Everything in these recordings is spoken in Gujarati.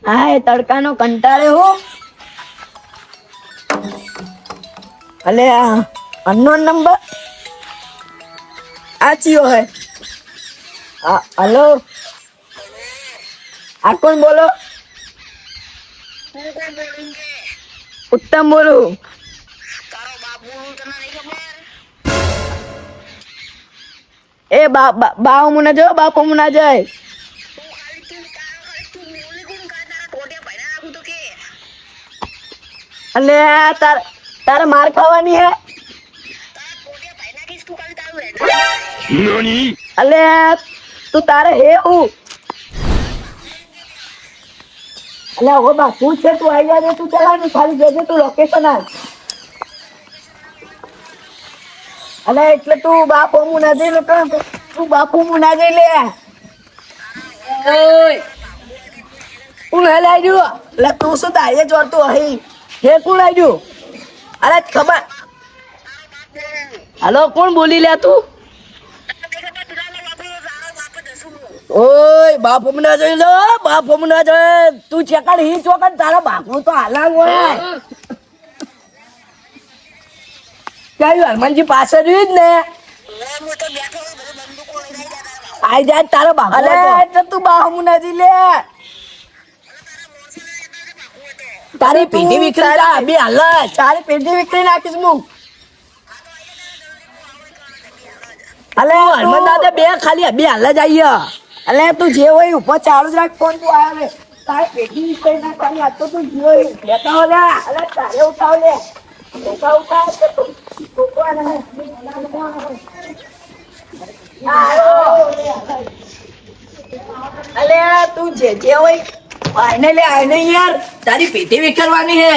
હા એ તડકાનો કંટાળે હો. અલે આ અનનોન નંબર આ ચિયો હે. હલો આ કોણ બોલો? ઉત્તમ બોલું. એ બાપુ મુના જો બાપુ મુના જાય. અલે તારે માર ખાવાની હે. અલે તું તારે હે હું અલે ઓ બાપુ છે તું આઈ જા તું ચલા ને ખાલી જજે તું લોકેશન આલ. અલે એટલે તું બાપુ મુના જઈ લે તું બાપુ મુના જઈ લે. ઓય હું હે લાગ્યો એટલે તું શું તારે જોડતું હઈ હે કોણ લાગ્યું? અરે ખબર હલો કોણ બોલી લે તું? ઓય બાપ હમણાં જોઈ લો બાપ હમણાં જોઈ તું ચેકડ હી ચોકડ તારા બાપુ તો હાલા હોય ક્યાં હનુમાનજી પાસે રહ્યું જ ને આઈ જાય તારા બાપુ અરે એટલે તું બાપ હમણાં જી લે તારી પેઢી વિખરી જા બે હાલ તારી પેઢી વિખરી નાખીશ હું. અલે હનુમાન દાદા બે ખાલી બે હાલ જ આવીએ. અલે તું જે હોય ઉપર ચાલુ જ રાખ ફોન તું આવ્યો રે તારે પેઢી વિખરી નાખવાની આ તો તું જે હોય લેતા હો લે અલે તારે ઉઠાવ લે ઉઠાવ તો તું અલે તું જે હોય આઈને લે આઈને યાર તારી પેઢી વિખરવાની હે.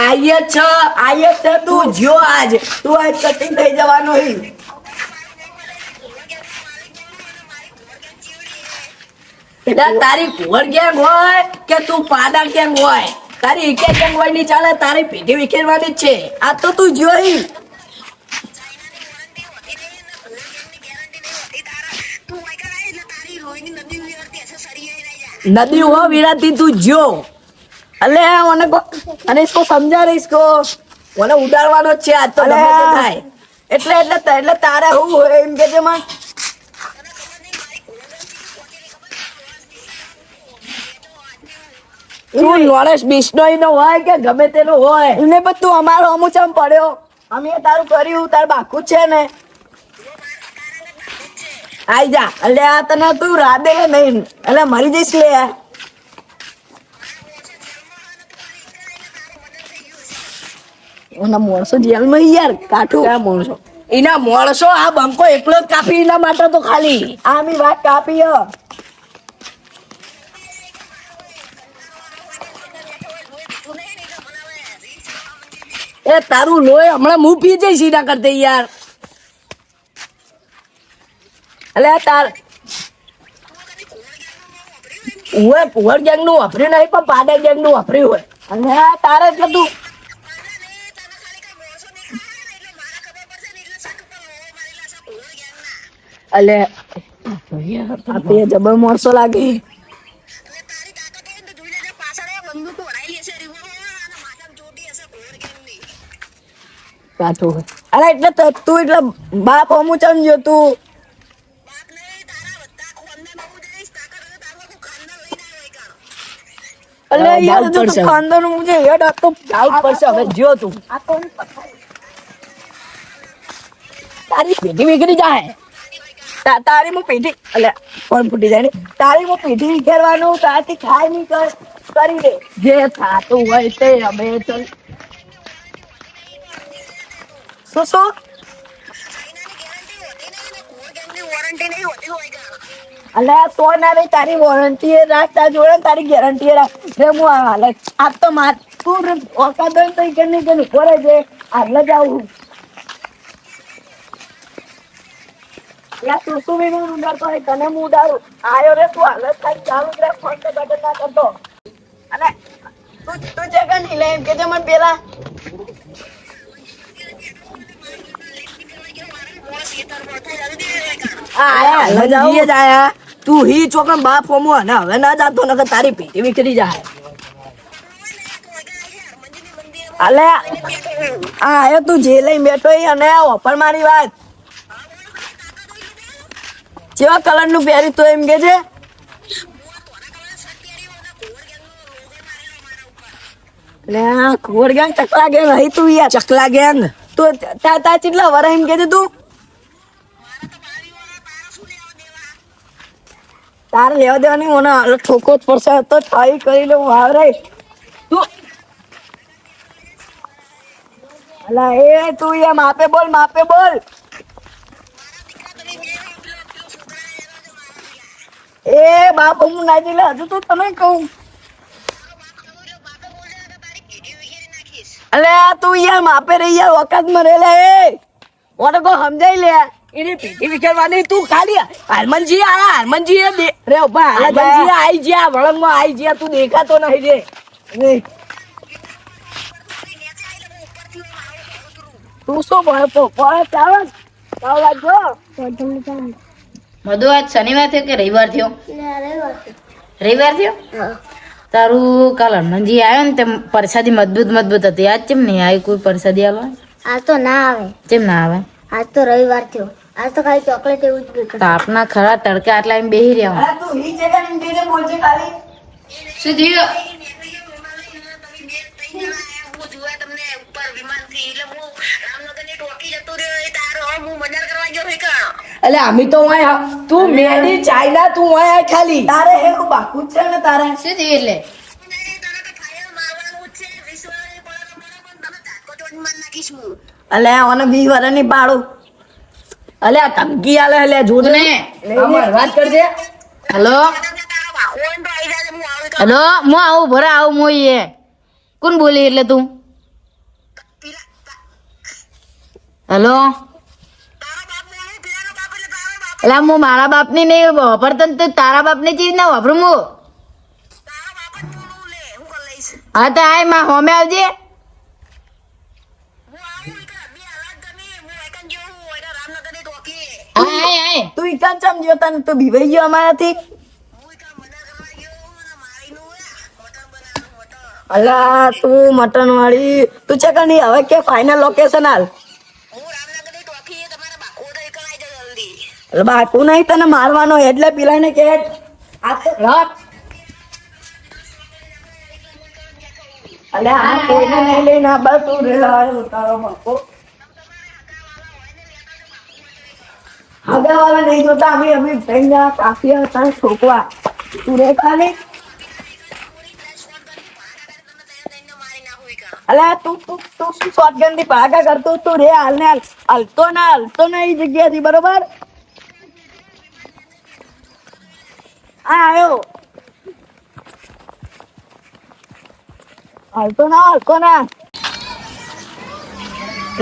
આયે છે તું જો આજ તું આજ કટિંગ થઈ જવાનો હી. તારી ઘોડ ગેંગ હોય કે તું પાડા ગેંગ હોય તારી એકે ગેંગ હોય નહીં ચાલે તારી પેઢી વિખેરવાની જ છે આ તો તું જોઈ नदी हो विराती तू जो अले ओने को અને इसको समझा रे इसको ઓને ઉડાડવાનો છે આ તો ગમે તે થાય એટલે તારે હું હોય એમ કે છે માં તું નોલેજ બિસ્નોઈ નો હોય કે ગમે તેનો હોય એને પણ તું અમારો અમુચમ પડ્યો અમે તારું કર્યું તાર બાકુ છે ને આઈ જા એટલે આ તને તું રાધે નહીં એટલે મરી જઈશ લે ઓના મોણસો જેલમાં યાર કાઠું ક્યાં મોણસો એના મોણસો આ બંકો એકલો જ કાપી એના માટે તો ખાલી આમી વાત કાપી એ તારું લોહી હમણાં મું પી જઈશ એના કરતે યાર અલે તાર ઓય પુહર ગેંગ નું વાપર્યું નહીં પણ પાડા ગેંગ નું વાપર્યું હોય અને તારે એટલે તું અલે આપે જબર મોરસો લાગે કાઠું અરે એટલે તું એટલે બાપ અમુ ચમજો તું અલે યાર જો તું ખાનદાન મુજે હેડ આ તો ડાઉટ પડશે હવે જો તું આ તો તારી પેઢી વિગડી જાય તારી મુ પેઢી અલે કોણ ફૂટી જાય ને તારી મુ પેઢી વિખેરવાનું તારથી ખાય નહીં કરી દે જે થાતું હોય તે અમે ચલ શું અલે તો ના રે તારી વોરંટી રાખ તાર જોડે તારી ગેરંટી રાખ રે હું હાલત આ તો માર તું ઓકાદ તો કે નહીં કે કરે છે હાલ જ આવું યા તું શું બી હું ઉડાડતો હોય તને હું ઉડાડું આયો રે તું હાલત ખાલી ચાલુ જ રાખ ફોન તો બટન ના કરતો અને તું જે કે નહીં લે એમ કે જે મને પેલા આયા લજાઓ તું હી ચોકન બાપ હોમો ને હવે ના જાતો નકર તારી પેટી વિખરી જાય. અલે આ એ તું જે લઈ બેઠો ઈ અને ઓફર મારી વાત કેવા કલર નું પહેરી તો એમ કે છે લે કુંવર ગેંગ ચકલા ગેંગ હઈ તું યાર ચકલા ગેંગ તો તા ચેટલા વર એમ કે છે તું તારે લેવા દેવાની મને ઠોકો જ પડશે તો ઠાઈ કરી લઉં આવરે તું અલા એ તું યાર માપે બોલ એ બાપ હું નાચી લે હજુ તો તને કહું અલે તું યાર માપે રહી યાર વખત માં રેલા એ ઓને કો સમજાઈ લે એની પીઠી વિખેરવાની તું ખાલી હરમનજી આયા હરમનજી એ રે ઉભા હરમનજી આઈ જ્યા વળંગમાં આઈ જ્યા તું દેખાતો નહીં રે તું શું બોલે ચાલો લાગજો મધુ આજ શનિવાર થયો કે રવિવાર થયો? રવિવાર થયો. તારું કાલ હનુમાનજી આવ્યો ને તે પ્રસાદી મજબૂત હતી. આજ કેમ નહીં આવી કોઈ પ્રસાદી આલો? આજ તો ના આવે. કેમ ના આવે? આજ તો રવિવાર થયો. આજ તો ખાલી ચોકલેટ એવું જ ગયું. તાપના ખરા તડકા આટલા એમ બેહી રહ્યા. અરે તું હી જગા એમ કેજે બોલજે ખાલી શું થયું? અલે અમે તો તું મેડી ચાઇના તું આયા ખાલી તારે હેરું બાકુ છે ને તારે શું થયું એટલે? અલે ઓને 20 વર્ષની પાડું અલે આ ધમકી આલે અલે જોને વાત કરજે હેલો હેલો હું આવું ભરા આવું મોઈ એ કોણ બોલી એટલે તું? હેલો એટલે હું મારા બાપ ની નહીં વાપરતો ને તારા બાપ ની ચીજ ના વાપરું હું. હા તો આય માં હોમે આવજે. આય તું ઈકાન સમજ્યો તને તું બીવાઈ ગયો અમારાથી અલા તું મટન વાળી તું ચકની હવે કે ફાઇનલ લોકેશન હાલ બાકુ નહીં તને મારવાનો એટલે પીલાને કે આ તો રાત અલે આ કોઈને નહીં લઈને આ બસ તું રેલા તારો બાપો આગળવાળા નહીં જોતા અમે ભૈયા કાફી હતા છોકવા તું રે ખાલી અલે તું શું શોટગન થી ભાગા કરતો તું રે હાલને હાલતો ના એ જગ્યાથી બરોબર આવ્યો હાલતો ના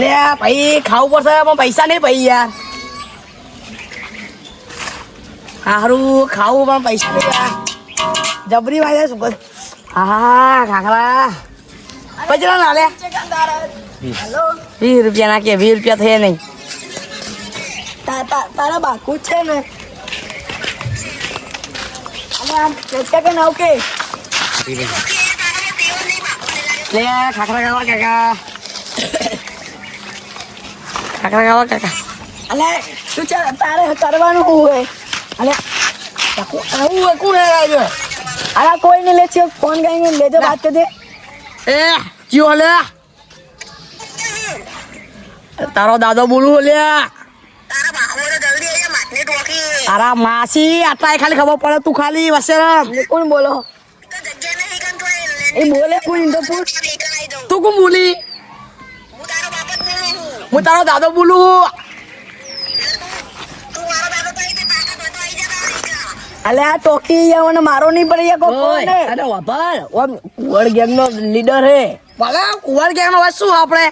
લે ભાઈ ખાવું પડશે પણ પૈસા નહીં ભાઈ યાર હારું ખાવું પણ પૈસા નહીં યાર જબરી ભાઈ શું કર હા ખાખરા પછી ના લે 20 રૂપિયા નાખીએ 20 રૂપિયા થયા નહીં તારા બાકુ છે ને કે નાવ કે લે ખાખરા ખાવા કાકા અલે તું ચાલ તારે કરવાનું શું હોય અલે આવું કોણ આવ્યો અરે કોઈ નહીં લે છે ફોન કરીને લેજો વાત કરજે એ જીઓ લે તારો દાદો બોલું લે તારા માસી આટલા ખાલી ખબર પડે તું ખાલી વસેરામ કોણ બોલો એ બોલે કોણ તો પૂછ તું કોણ બોલી હું તારો દાદો બોલું અલે આ ટોકી મને મારો નહીં પડે કોને અરે વાપર ઓમ કુવર ગેંગ નો લીડર હે ભલે કુવર ગેંગ નો શું આપણે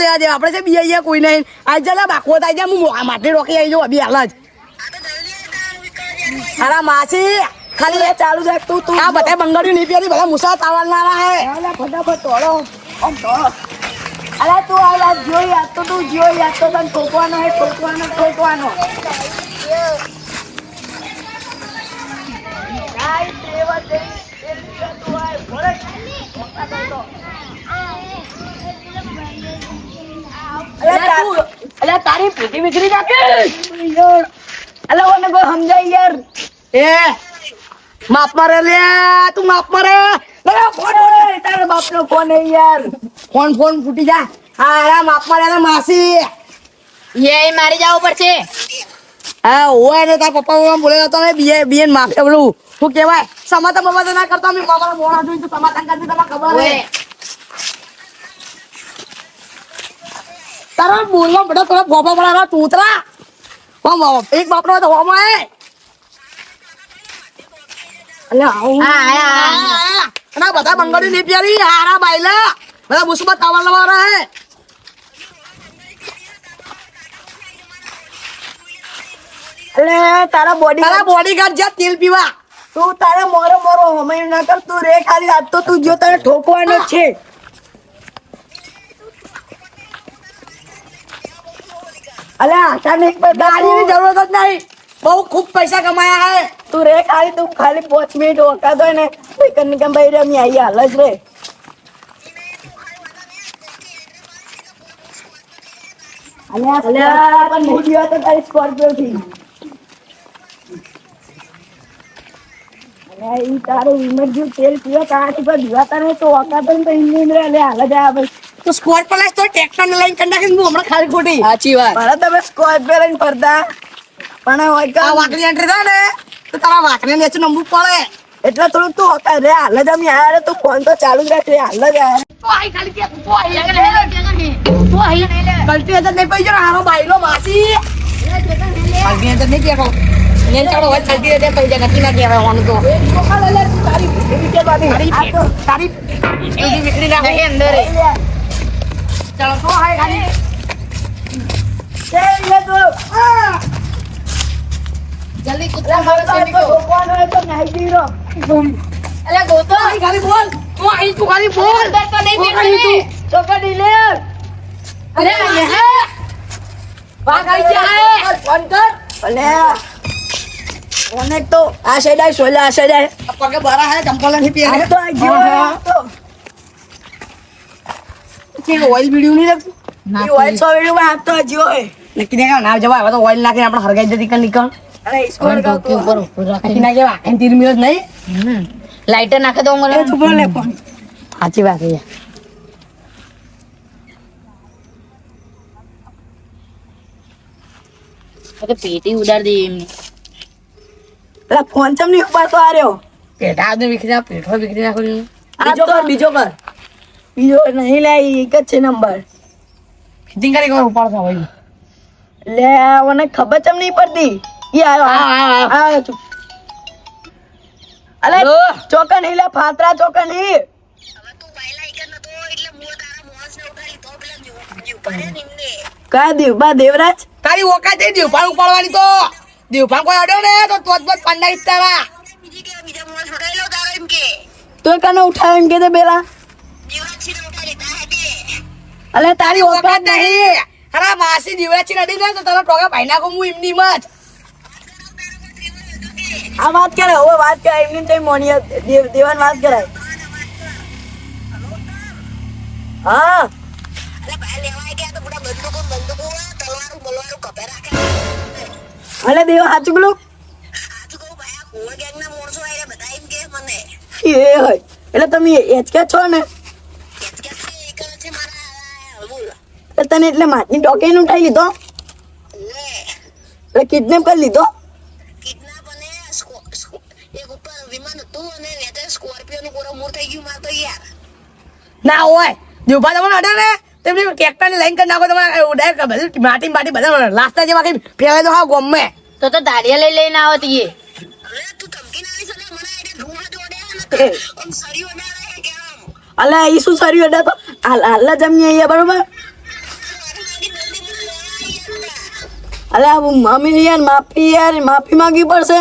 લેવા દે આપણે છે બીજા કોઈ નહીં આજ જલા બાકો થાય છે હું માટી રોકી આવી જાઉં અભી હાલ જ અરે માસી ખાલી ચાલુ રાખ તું આ બધા બંગાળી નહીં પહેરી બધા મુસા તાવલનારા હે ફટાફટ તોડો આમ તોડો અરે તું આ જોઈ યાદ તો તું જોઈ યાદ તો તને ઠોકવાનો હે ઠોકવાનો આય સેવા જઈ તેલ પીવા તું આય ભોરે મોકા દો અલ્યા તારી પેટી વિકરી નાખે યાર અલ્યા ઓને કોઈ સમજાય યાર એ માફ મારે લે તું માફ મારે લે ફોન તારા બાપનો ફોન હે યાર ફોન ફૂટી જા હા માફ મારે લે માસી એ મારી જવું પડશે. હા ઓય ને તાર પપ્પા બોલેલા તો બીએ માફી બોલું શું કહેવાય સમાતા બમાતા ના કરતો અમે મારા મોણા જોઈ તો સમાતા કરતી તમને ખબર હે તારા બોલવા બડા થોડા ફોફા પડાવા તૂતરા હોમ એક બાપનો તો હોમ હે અલ્યા ના બધા બંગડી ની પ્યારી હારા બાઈલા બધા મુસબત આવવાના વાળા હે અલે તારા બોડીગાર્ડ જા તેલ પીવા તું તારા મોરો હમય ન કર તું રે ખાલી આજ તો તું જો તને ઠોકવાનો છે અલે આટા નહીં પર ગાડીની જરૂરત જ નહીં બહુ ખૂબ પૈસા કમાયા હે તું રે તું ખાલી 5 મિનિટ ઓકા દો ને કન્નિકા ભાઈ રે મી આઈ હાલ જ રે અલે પણ મોટી વાત તો તારી સ્કોર્પિયો થી ઈ તારો ઇમરજુ તેલ પીવા કાંઠી પર દીવાતા ને તો ઓકાતો ને તો ઇન્જિન રે લે હાલ જા ભાઈ તો સ્કોર્પિયો લાઈસ તો ટ્રેક્ટર ને લઈને કંડા કે હું હમણાં ખાલી ખોટી સાચી વાત મારા તમે સ્કોર્પિયો લઈને ફરતા પણ હોય કા વાકડી એન્ટ્રી થાય ને તો તારા વાકને નેચું નંબર પડે એટલે થોડું તું ઓકા રે હાલ જ અમે આયા રે તું ફોન તો ચાલુ જ રાખ રે હાલ જ આયા તો આઈ ખાલી કે તો આઈ ગલતી હજર નહીં પઈ જો હારો બાઈલો માસી ગલતી હજર નહીં કેતો ને ચાલો વાત ગલતી હજર પઈ જા નકી ના કહેવાય હોનું તો ઓકા લે તારી એવી કે બાની આ તો તારી એવી વિકડી ના હે અંદર ચાલો તો આઈ ખાલી લે તો જલ્દી કુતરા મારો સેમિકો કોણ હોય તો નહીં દીરો અલે ગોતો આઈ ખાલી બોલ તું આઈ તું ખાલી બોલ તો નહીં બેઠે ચોકડી લે અરે ये है भाग आई क्या है फोन कर अले ઓને તો આ સાઈડ આઈ સોલા આ સાઈડ આઈ પગે બારા હે ચંપલ નહીં પહેરે તો આ ગયો તો કે ઓઇલ વિડિયો નહીં લગતું ના ઓઇલ સો વિડિયો માં આ તો ગયો હે નક્કી ને ના જવા હવે તો ઓઇલ નાખીને આપણે હરગાઈ જતી કર નીકળ અરે સ્કોર કા ઉપર રાખી ના જવા એમ 3 મિનિટ નહીં લાઇટર નાખે દો મને તું બોલે પણ સાચી વાત છે તો પેટી ઉડાડ દે એમની પેલા ફોન ચમ ની ઉપર તો આર્યો પેટા આદમી વિખરી પેઠો વિખરી નાખો આ તો બીજો નહીં લે એક જ છે નંબર ફિટિંગ કરી કર ઉપાડતા હોય લે મને ખબર ચમ નહીં પડતી ઈ આવ્યો તું અલે ચોકન ઈ લે ફાતરા ચોકન ઈ હવે તું બાયલા એક નતો એટલે મો તારા મોસ ને ઉઠાડી તો પેલા ઉપાડે નિમને કા દેવબા દેવરાજ તારી ઓકાત એ દેવપાળ ઉપાડવાની તો દેવપાળ કોઈ અડ્યો ને તો તોત બત પાંડા ઇસ્તારા બીજી કે બીજા મોસ ઉઠાઈ લો તારો એમ કે તો કને ઉઠાવ એમ કે દે બેલા દેવરાજ ને ઉઠાડી તા કે અલે તારી ઓકાત નહીં અરે માસી દેવરાજ ને અડી જાય તો તારો ટોકા ભાઈ નાખો હું એમની મત આ વાત કરે હવે વાત કરે એમની તો મોનિયા દેવાન વાત કરાય હા અલે દેવા સાચું બોલું એ હોય એટલે તમે એચકે છો ને તને એટલે માથની ટોકે નું ઉઠાઈ લીધો એટલે કિડનેપ કરી લીધો ના હોય દેવભા તમને અડે ને તેમને ટ્રેક્ટર ને લાઈન કરી નાખો તમે ડાયરેક્ટ બધું માટી બધા લાસ્ટા જેવા કઈ ફેલાય તો હા ગમે તો દાડિયા લઈને આવો તીએ અલે ઈ શું સર્યું અડા તો હાલ જમીએ અહીંયા બરોબર અલે મમ્મી યાર માફી માંગવી પડશે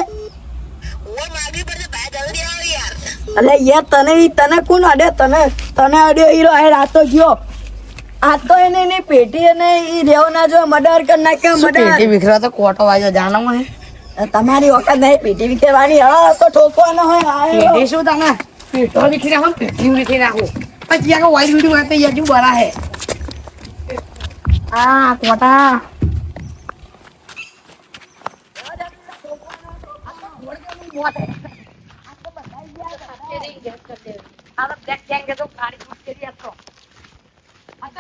અલે યાર તને કોણ અડે તને અડ્યો હીરો હે રાતો ગયો આ તો એને પેટી અને ઈ રેવ ના જો મર્ડર કર નાખ્યો મર્ડર પેટી વિખરા તો કોટો વાજો જાણો મને તમારી વખત નહીં પેટી વિખેરવાની હવે તો ઠોકવાનો હોય આયો. પેઢી શું તમે પેટો લીખી નાખો ને પેઢી લીખી નાખો પછી આગળ વાઈટ વિડીયો વાત યજુ બરા હે આ કોટા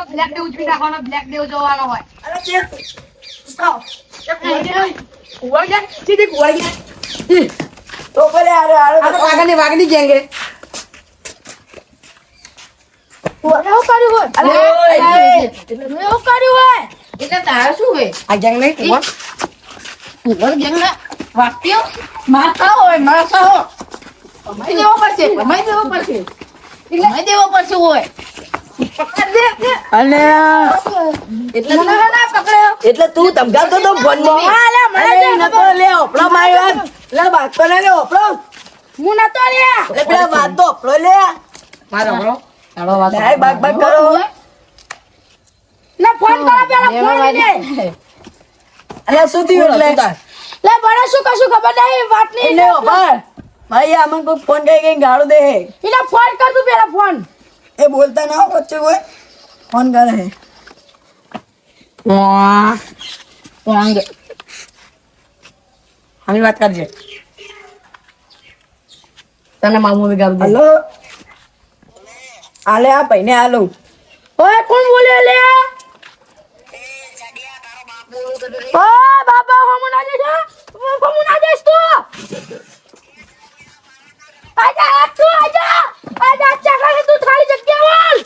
બ્લેક ડે ઉજવી નાખવાનો બ્લેક ડે જોવાનો હોય અરે જે ઉઠાવ. કુંવર ગયા સીધી કુંવર ગયા તો ભલે આરે આ તો વાગની ગેંગે એવું કર્યું હોય અરે એવું કર્યું હોય એટલે તારે શું હોય આ ગેંગ નહીં કુંવર કુંવર ગેંગના વાક્યો મારતા હોય કમાઈ દેવો પડશે હોય અને એટલે તું ધમકાવતો તો ફોનમાં અરે નતો લે ઓપડો માર્યો લે બાતો લે ઓપડો હું નતો લ્યા એટલે પેલા વાતો ઓપડો લે મારો બરો ડાય બાગ બાગ કરો લે ફોન કરો પેલા ફોન લે અરે શું થયું એટલે લે બડે શું કશું ખબર નહીં વાત નહીં એટલે ઓપર ભાઈ આમાં કોઈ ફોન કઈ કઈ ગાળો દે એટલે ફોન કર તું પેલા ફોન એ બોલતા ના હોય વચ્ચે કોઈ ફોન કરે હે આની વાત કરજે તને મામુ ગાલ દે હલો આલે આ પૈને આલો ઓય કોણ બોલે લે ઓય બાબા હમણા દે હમણા દેસ તું આજા તું આજા અચ્છા કરે તું થાળી જગ્યા બોલ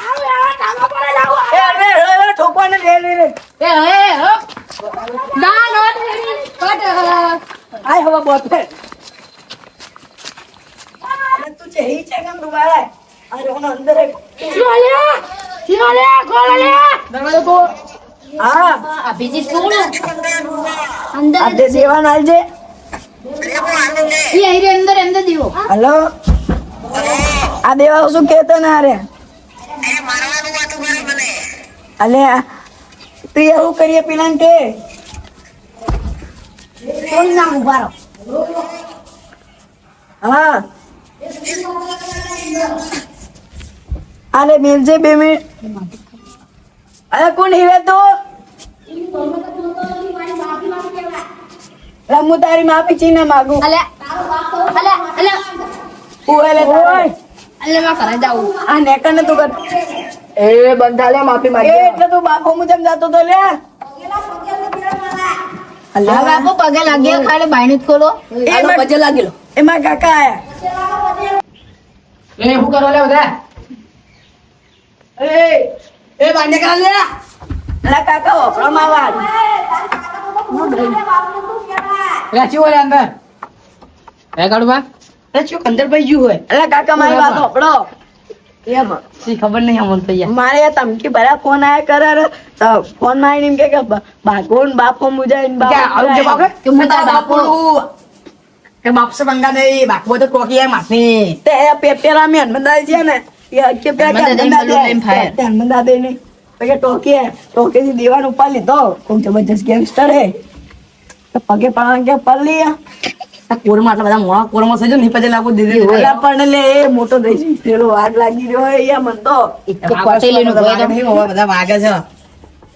હવે આ કામ પર જાવ એ અરે ઠોકવાને લે લે ના નો થેરી કટ આય હવે બોત તું છે હી છે કેમ દુબારા અરે ઓનો અંદર શિવાલે ખોલે દરવાજો તો હા અભિજીત કોણ અંદર આ દે દેવાન આલજે એ આઈ રે અંદર દેવો હલો આ દેવા શું કહેતો ના રે અલે તું એવું કરીએ પેલા કે કોણ નામ ઉભારો હા અરે મિલજે 2 મિનિટ અરે કોણ હીરે તો રમુ તારી માફી ચીને માગું અલે ઉલે માં કરે જાવ આ નેકર ને તું કર એ બંધા લે માફી એ માંગી એટલે તું બાપો મુજબ જાતો તો લે હા બાપુ પગે લાગ્યો ખાલી બાયણી ખોલો એમાં પજે લાગેલો એમાં કાકા આયા એ હું કરવા લે બધા એ બાંધે કરા લે અલા કાકા ઓપરો માવા રાચી હોય અંદર એ કાઢવા એ શું અંદર ભાઈ ગયું હોય અલા કાકા મારી વાત ઓપરો એમ સી ખબર નહીં અમન તો યાર મારે આ ધમકી ભરા ફોન આયા કરે તો ફોન માં આવીને એમ કે બાગોન બાપો મુજાઈને ક્યાં આવું જવાબ બાપો કે હું તારા બાપુ કે બાપ સે બંગા દે બાપુ તો કોકી આય માસની તે પેપેરા મે હનમંદા છે ને એ કે પે કે હનુમાન દાદા એમ ફાયર. હનમંદા દે ને કે ટોકે થી દીવાન ઉપર લીધો કોઈ જબરજસ્ત ગેંગસ્ટર હે તો પગે પાણ કે પર લીયા આ કોરમાં આટલા બધા મોળા કોરમાં સજો નહીં પજે લાગુ દીધી અલા પણ લે એ મોટો થઈ છે પેલો આગ લાગી રહ્યો હે યા મન તો તો કોટેલીનું ભય તો નહીં હોવા બધા વાગે છે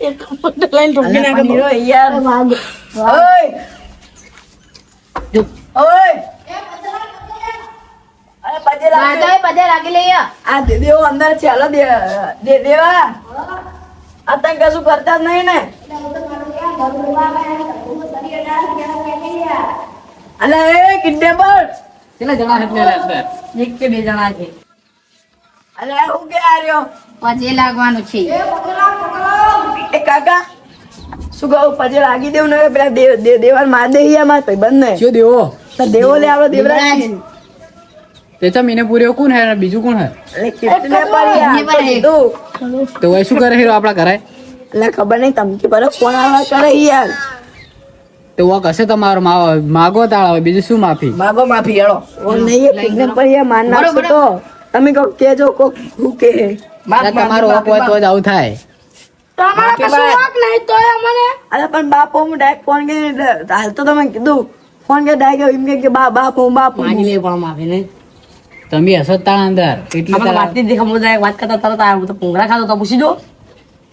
એક મોટો લાઈન ઠોકી નાખે તો યાર ઓય અરે પજે લાગે માતાએ પગે લાગી લઈએ આ દેદેવો અંદર છે હાલો દેવા આ તને કશું કરતા જ નહીં ને અલે એ કિડનેપર કેટલા જણા છે એટલે અંદર એક કે બે જણા છે અલે હું કે આર્યો પગે લાગવાનું છે એ કાકા શું કહું પજે લાગી દેવું ને પેલા દેવાન માર દે યા માર ભાઈ બંને શું દેવો તો દેવો લે આપણો દેવરાજ તે તો મીને પૂર્યો કોણ હે અને બીજું કોણ હે અલે કિડનેપર કિડનેપર હે. તું તો વય શું કરે હીરો આપણા ઘરે અલે ખબર નહીં ધમકી પર ફોન આવા કરે યાર તો વો કશે તમારો માગો તાળા બીજું શું માફી માગો માફી હેળો ઓ નહીં એ કિડનેપર યા માર નાખશો તો તમે કહો કેજો કો હું કે તમારો હક હોય તો જ આવું થાય તો તમારે કશું વાંક નહીં તોય અમને અરે પણ બાપો હું ડાયરેક્ટ ફોન કરીને હાલ તો તમે કીધું ફોન કે ડાયરેક્ટ એમ કે બાપો માગી લે પણ માફી ને તમે હસો તારા અંદર એટલે અમારે વાતની દેખા મોજા વાત કરતા તરત આવ્યો હું તો પોંગરા ખાતો તો પૂછી દો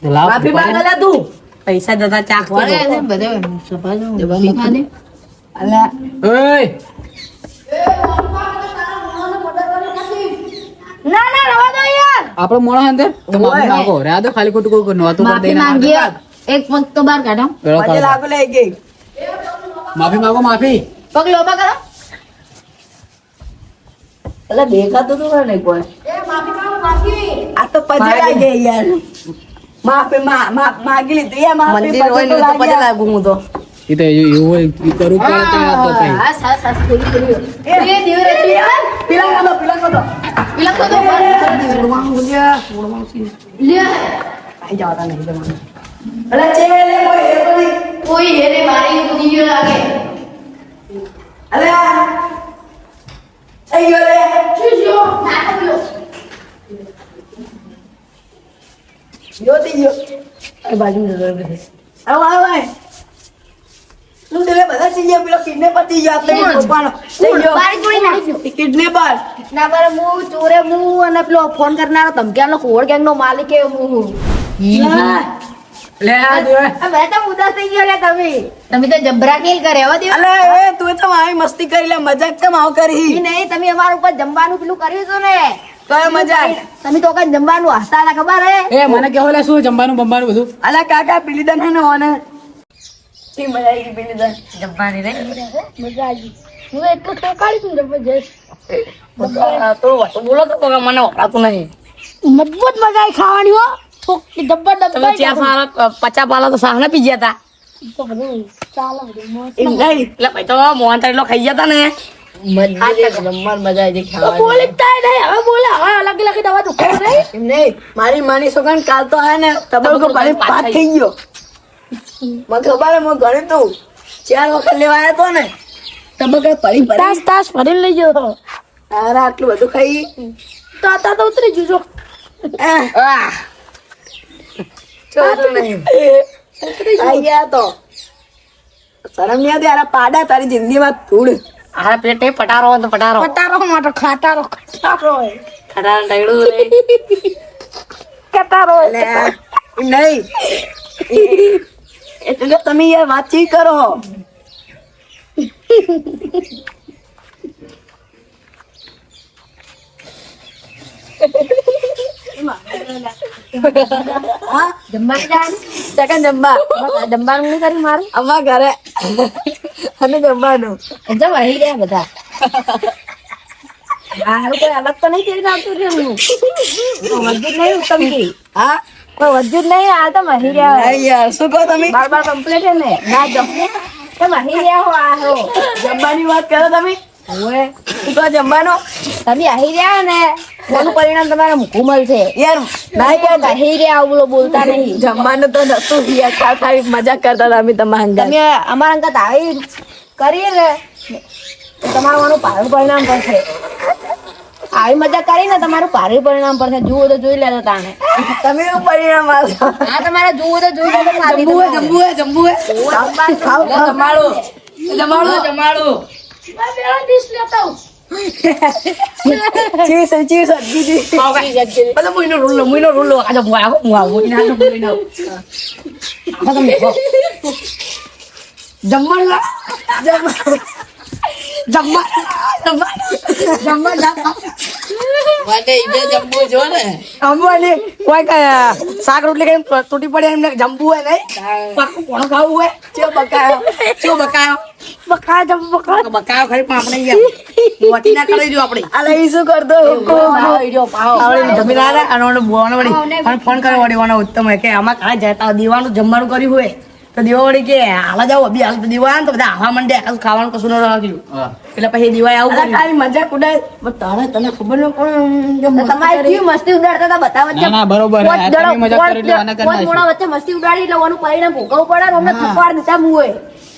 લાવ માફી માંગે લે તું પૈસા જતા ચાક વળે છે બધે સફાઈ શીખવા દે. અલ્યા ઓય ના ના રવા દો યાર આપણો મોણો અંદર તો માફી માંગો રા દો ખાલી ખોટું કોઈ નહોતું કરી માફી દઈને માંગીએ એક પગ તો બહાર કાઢો વેળો મજે કાઢો. લાગુ લે ગઈ માફી માંગો માફી પગ લોબા કરો એટલે દેખાતું તો ને કોઈ આ તો પજે લાગે યાર માફી માગી લીધી યાર માફી મંદિર હોય ને તો પજે લાગુ હું તો એ તો એવું હોય ઈ કરવું પડે તો આ તો કઈ હા સાસ સાસ ખોલી ખોલી એ દિવરે પીલા કદો પેલા કો તો લે આઈ જવાતા નહીં જવાનું અલે ચે લે કોઈ હે તો નહીં કોઈ હેરે મારી ઉડી ગયો લાગે અલે થઈ ગયો લે ચૂજો નાટો બોલો યો થી ગયો એ બાજુ જતો આવ તું દે બધા ચી ગયો પેલો કિડનેપર થી ગયો આપણે પપ્પાનો થઈ ગયો બારી તોડી નાખી કિડનેપર ના પર હું ચોરે હું અને પેલો ફોન કરનારો ધમકીયાનો કોડ ગેંગ નો માલિક એ હું લે આ જોવે મેં તો ઉદાસ થઈ ગયો લે તમે તમે તો જબરા કેલ કરે હવે દેવ અલે એ તું તો મારી મસ્તી કરી લે મજાક કેમ આવ કરી ઈ નહીં તમે અમારા ઉપર જમવાનું પેલું કર્યું હતું ને કયો મજાક તમે તો કઈ જમવાનું હસતા હતા ખબર હે એ મને કેવો લે શું જમવાનું બંબાનું બધું અલે કાકા પીલી દન હે ને ઓને સી મજા આવી ગઈ પીલી દન જમવાની રે મજા આવી હું એટલું ટોકાળી છું જબરજસ્ત તો બોલો તો કોઈ મને વપરાતું નહીં મજબૂત મજા આવી ખાવાની હો ઠોક જબરદસ્ત તમે ચા પાલા 50 પાલા તો સાહને પી ગયા હતા તો બધું ચાલો બધું મસ્ત. એમ નહીં એટલે ભાઈ તો મોહન તારી ખાઈ ગયા હતા ને જમવાનું મજા આવી તો બોલી જ થાય નહીં હવે બોલે હવે અલગ અલગ દવા દુખાય નહીં એમ નહીં મારી માની છોકરાને કાલ તો આયા ને તબલકો પાણી પાત થઈ ગયો મને ખબર હે હું ગણી તું 4 વખત લેવા આવ્યો તો ને તબલકો પડી પડી તાસ તાસ ભરીને લઈ ગયો તો તારા આટલું બધું ખાઈ તો आता તો ઉતરી જજો ચોતું નહીં આઈ ગયા તો શરમ નહીં આવતી યાર પાડા તારી જિંદગીમાં ધૂળ આ પેટે પટારો તો પટારો પટારો માટે ખાટારો ખાટારો હોય ખટારા ટાઈડું રે કટારો એટલે એમ નહીં એટલે તમે યાર વાતચીત કરો હા જમવા જાન સેકન્ડ જમવા જમવાનું નહીં કરી મારું અમારા ઘરે અને જમવાનું જમ અહીં રહ્યા બધા હારું કોઈ અલગ તો નહીં કરી આવતું રહ્યું વજ્જુ નહીં ઉત્તમ કી હા કોઈ વજ્જુ નહીં આ તો મહી રહ્યા નહીં યાર શું કહો તમે બાર બાર કમ્પ્લીટ હે ને ના જમવું તો મહી રહ્યા હો આ હો જમવાની વાત કરો તમે ઓએ શું કહો જમવાનું તમે અહીં રહ્યા ને એનું પરિણામ તમારે મૂકવું મળશે યાર ના યાર અહીં રહ્યા આવું બોલતા નહીં જમવાનું તો નતું યાર ખાલી મજાક કરતા હતા અમે તમારા અંગા તમે અમારા અંગત આવી કરીએ ને તો તમારું આનું ભારું પરિણામ પડશે આવી મજા કરીને તમારું ભારે પરિણામ પડશે જુઓ તો જોઈ લેજો તાણે તમે એવું પરિણામ આવશો આ તમારે જુઓ તો જોઈ લેજો મારી જમવું હે જમવું હે જમવું હે ખાઓ ખાઓ જમાડો જમાડો ચીસ ચીસ દીદી બધા મુઈનો રૂલો આજો મુઆ મુઈનો મુઈનો આ તમે જમવાનું માટે ઈજે જમવું જો ને અંબાની કોઈ કયા શાક રોટલી કઈ તૂટી પડે એમને જમવું હે નહીં પાકું કોણ ખાવું હોય ચો બકાયો બકા જમ બકા બકાવ ખરી પણ આપણે વટી ના કરી દો આપણે અલે ઈ શું કરતો આવડે જમીન આલે અને ઓને બોવાનો વળી અને ફોન કરે વળી ઓનો ઉત્તમ હે કે આમાં કાય જતા દીવાનું જમવાનું કર્યું હોય તો દીવા વળી કે હાલા જાવ અભી હાલ દીવા તો બધા આવા મંડે ખાવાનું કશું ન રાખ્યું એટલે પછી દીવા આવું કર્યું ખાલી મજાક ઉડાય તારે તને ખબર ન પડે તમારી કેવી મસ્તી ઉડાડતા હતા બધા વચ્ચે ના, ના, બરોબર. પોત આ દડો, તમે મજાક પોત કરી એટલે આના કરી પોત મોણા વચ્ચે મસ્તી ઉડાડી એટલે ઓનું પરિણામ ભોગવવું પડે ને અમને થપાડ દીધા મુએ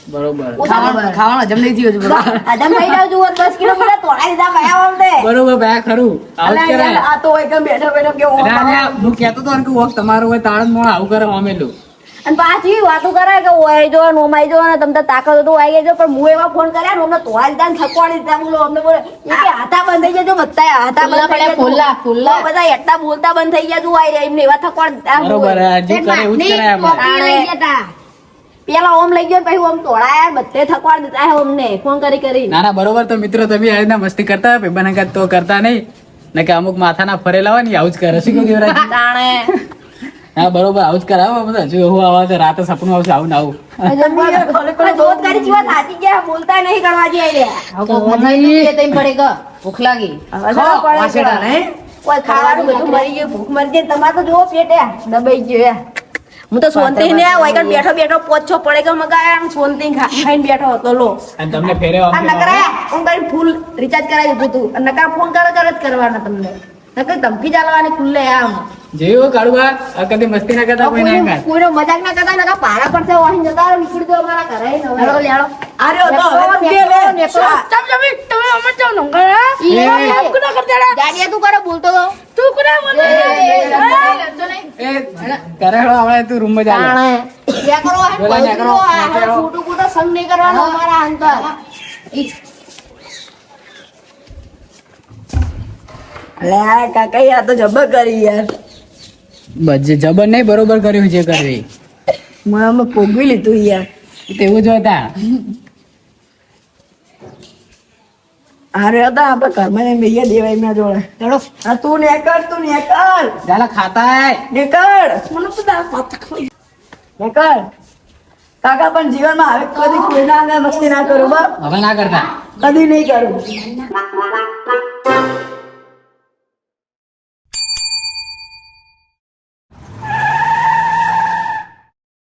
બરોબર ખાવાનું હજમ નહીં થયું હજુ બરોબર. આદમ ભાઈ જાવ જુઓ 10 કિલોમીટર તોડાઈ દીધા ગયા અમને બરોબર ભાઈ ખરું આવું જ અલ્યા કરે યાર, આ તો એકદમ બેઠો બેઠો કેવો અરે અલ્યા, હું કહેતો તો ને કે વોક તમારું હોય તાણ જ મોણ આવું કરે અમેલું અને પાછી વાતો કરે કે ઓય જો નોમાઈ જો ને તમને તાકાત હોય તો આઈ જજો પણ હું એવા ફોન કર્યા ને અમને તોડાઈ દીધા ને થકવાડી દીધા બોલો અમને બોલે એ કે હાથા બંધ થઈ જજો બધા હાથા બંધ થઈ જજો ખુલ્લા. તો બધા એટલા બોલતા બંધ થઈ ગયા તું આઈ રહ્યા એમને એવા થકવાડી દીધા બરોબર જે કરે એવું જ કરે આપણે પેલા ઓમ લઈ ગયો ને પછી ઓમ તોડાયા બધે થકવાડી દીધા હે અમને ફોન કરી ના ના બરોબર તો મિત્રો તમે આ રીતના મસ્તી કરતા હોય ભાઈબંધ તો કરતા નહીં ને કે અમુક માથાના ફરેલા હોય ને એ આવું જ કરે શું કહ્યું દેવરાજ? તાણે હા બરોબર આવું જ કરાવો બધા હજુ એવું આવે તો રાતે સપનું આવશે આવું ને આવું પણ જોત કરી જીવા થાકી ગયા બોલતા નહીં કરવા જઈ રહ્યા ભૂખ લાગી હવે તો પડે વાસેડા છે. નહીં? કોઈ ખાવાનું બધું મરી ગયું ભૂખ મરી ગઈ તમારે તો જોવો પેટ દબાઈ ગયો યાર હું તો સોનતી ને વાયકન બેઠો બેઠો પોછો પડે કે મગાયા આમ સોનતી ખાઈને બેઠો હતો લો અને તમને ફેરે આ નકરા હું કરી ફૂલ રિચાર્જ કરાવી દીધું તું અને નકરા ફોન કરે જ કરવાના તમને નકર ધમકી ચાલવાની ખુલ્લે આમ જેવું કાઢવા આ કદી મસ્તી ના કરતા કોઈ ના કોઈનો મજાક ના કરતા નકર પારા પડશે વાહી જતા રહો, નીકળી દો અમારા ઘરે લેડો લેડો અરે તો હવે તું કે લે જાડિયા તું કરે બોલતો તો તું કરે મને એ કરે હેડો આપણે તું રૂમ માં ચાલે ત્યાં કરો આ બોલા ના કરો, ના કરો. ખોટું ખોટું સંગ નહીં કરવાનો અમારા અંતર અલ્યા કાકા આ તો જબર કરી યાર બજે જબર નહીં બરોબર કર્યું જે કરવી મેં અમે પોગવી લીધું યાર તેવું જ હતા અરે હતા આપણે ઘરમાં જઈને બેહીએ દેવાય ના જોડે ચલો હા તું નેકળ ચાલો ખાતા નેકળ મને તો નેકળ કાકા પણ જીવનમાં હવે કદી કોઈના આગળ મસ્તી ના કરું બસ હવે ના કરતા કદી નહીં કરું